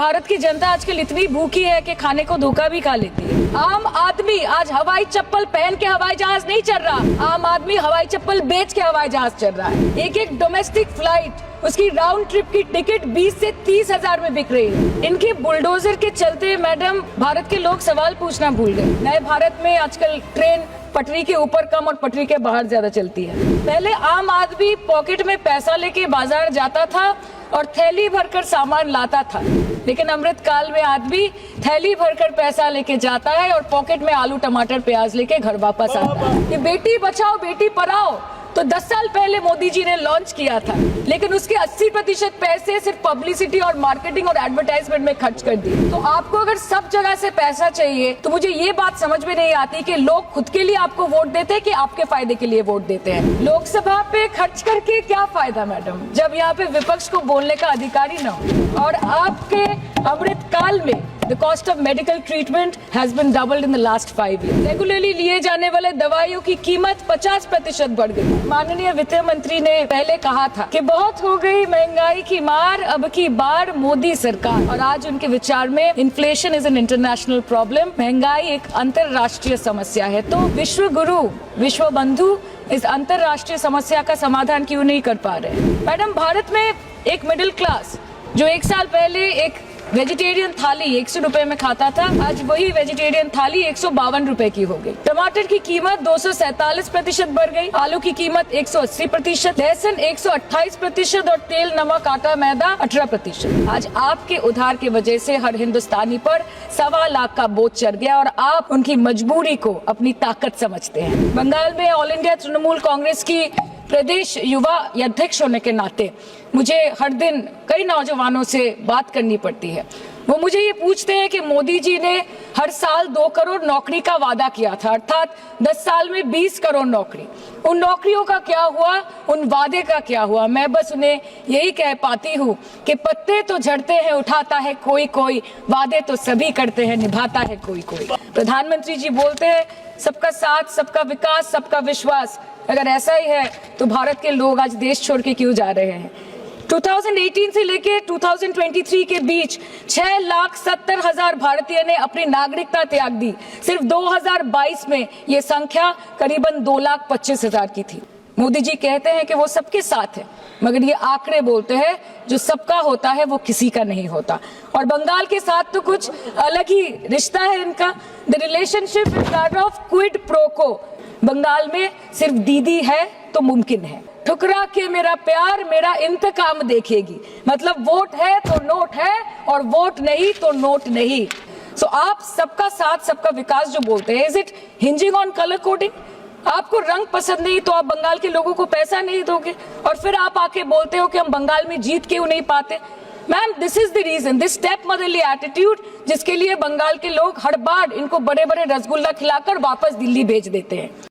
भारत की जनता आजकल इतनी भूखी है कि खाने को धोखा भी खा लेती है। आम आदमी आज हवाई चप्पल पहन के हवाई जहाज नहीं चल रहा, आम आदमी हवाई चप्पल बेच के हवाई जहाज चल रहा है। एक एक डोमेस्टिक फ्लाइट उसकी राउंड ट्रिप की टिकट 20 से 30 हजार में बिक रही है। इनके बुलडोजर के चलते मैडम भारत के लोग सवाल पूछना भूल गए। नए भारत में आजकल ट्रेन पटरी के ऊपर कम और पटरी के बाहर ज्यादा चलती है। पहले आम आदमी पॉकेट में पैसा लेके बाजार जाता था और थैली भरकर सामान लाता था, लेकिन अमृत काल में आदमी थैली भरकर पैसा लेके जाता है और पॉकेट में आलू टमाटर प्याज लेके घर वापस आता है। ये बेटी बचाओ बेटी पढ़ाओ तो 10 साल पहले मोदी जी ने लॉन्च किया था, लेकिन उसके 80% पैसे सिर्फ पब्लिसिटी और मार्केटिंग और एडवर्टाइजमेंट में खर्च कर दिए। तो आपको अगर सब जगह से पैसा चाहिए तो मुझे ये बात समझ में नहीं आती कि लोग खुद के लिए आपको वोट देते हैं कि आपके फायदे के लिए वोट देते हैं। लोकसभा पे खर्च करके क्या फायदा मैडम, जब यहाँ पे विपक्ष को बोलने का अधिकार ही न हो। और आपके अमृत काल में The cost of medical treatment has been doubled in the last 5 years. Regularly लिए जाने वाले दवाइयों की कीमत 50% बढ़ गई। माननीय वित्त मंत्री ने पहले कहा था कि बहुत हो गई महंगाई की मार, अब की बार मोदी सरकार। और आज उनके विचार में inflation is an international problem, महंगाई एक अंतरराष्ट्रीय समस्या है। तो विश्व गुरु विश्व बंधु इस अंतरराष्ट्रीय समस्या का समाधान क्यों नहीं कर पा रहे? मैडम भारत में एक मिडिल क्लास जो 1 साल पहले एक वेजिटेरियन थाली 100 रुपए में खाता था, आज वही वेजिटेरियन थाली 152 रुपए की हो गई। टमाटर की कीमत 247% बढ़ गई, आलू की कीमत 180%, लहसुन 128% और तेल नमक आटा मैदा 18%। आज आपके उधार की वजह से हर हिंदुस्तानी पर 1.25 लाख का बोझ चढ़ गया और आप उनकी मजबूरी को अपनी ताकत समझते हैं। बंगाल में ऑल इंडिया तृणमूल कांग्रेस की प्रदेश युवा अध्यक्ष होने के नाते मुझे हर दिन कई नौजवानों से बात करनी पड़ती है। वो मुझे ये पूछते हैं कि मोदी जी ने हर साल 2 करोड़ नौकरी का वादा किया था, अर्थात 10 साल में 20 करोड़ नौकरी। उन नौकरियों का क्या हुआ, उन वादे का क्या हुआ? मैं बस उन्हें यही कह पाती हूँ कि पत्ते तो झड़ते हैं उठाता है कोई कोई, वादे तो सभी करते हैं निभाता है कोई कोई। प्रधानमंत्री जी बोलते हैं सबका साथ सबका विकास सबका विश्वास। अगर ऐसा ही है तो भारत के लोग आज देश छोड़ के क्यों जा रहे हैं? 2018 से लेके 2023 के बीच 6,70,000 भारतीय ने अपनी नागरिकता त्याग दी। सिर्फ 2022 में ये संख्या करीबन 2,25,000 की थी। मोदी जी कहते हैं कि वो सबके साथ है, मगर ये आंकड़े बोलते हैं जो सबका होता है वो किसी का नहीं होता। और बंगाल के साथ तो कुछ अलग ही रिश्ता है इनका। The relationship is that of quid pro को। बंगाल में सिर्फ दीदी है तो मुमकिन है, ठुकरा के मेरा प्यार मेरा इंतकाम देखेगी। मतलब वोट है तो नोट है और वोट नहीं तो नोट नहीं। सो आप सबका साथ सबका विकास जो बोलते हैं, is it hinging on colour coding? आपको रंग पसंद नहीं तो आप बंगाल के लोगों को पैसा नहीं दोगे और फिर आप आके बोलते हो कि हम बंगाल में जीत क्यों नहीं पाते? Ma'am this is the reason, this step motherly attitude, जिसके लिए बंगाल के लोग हर बार इनको बड़े बड़े रसगुल्ला खिलाकर वापस दिल्ली भेज देते हैं।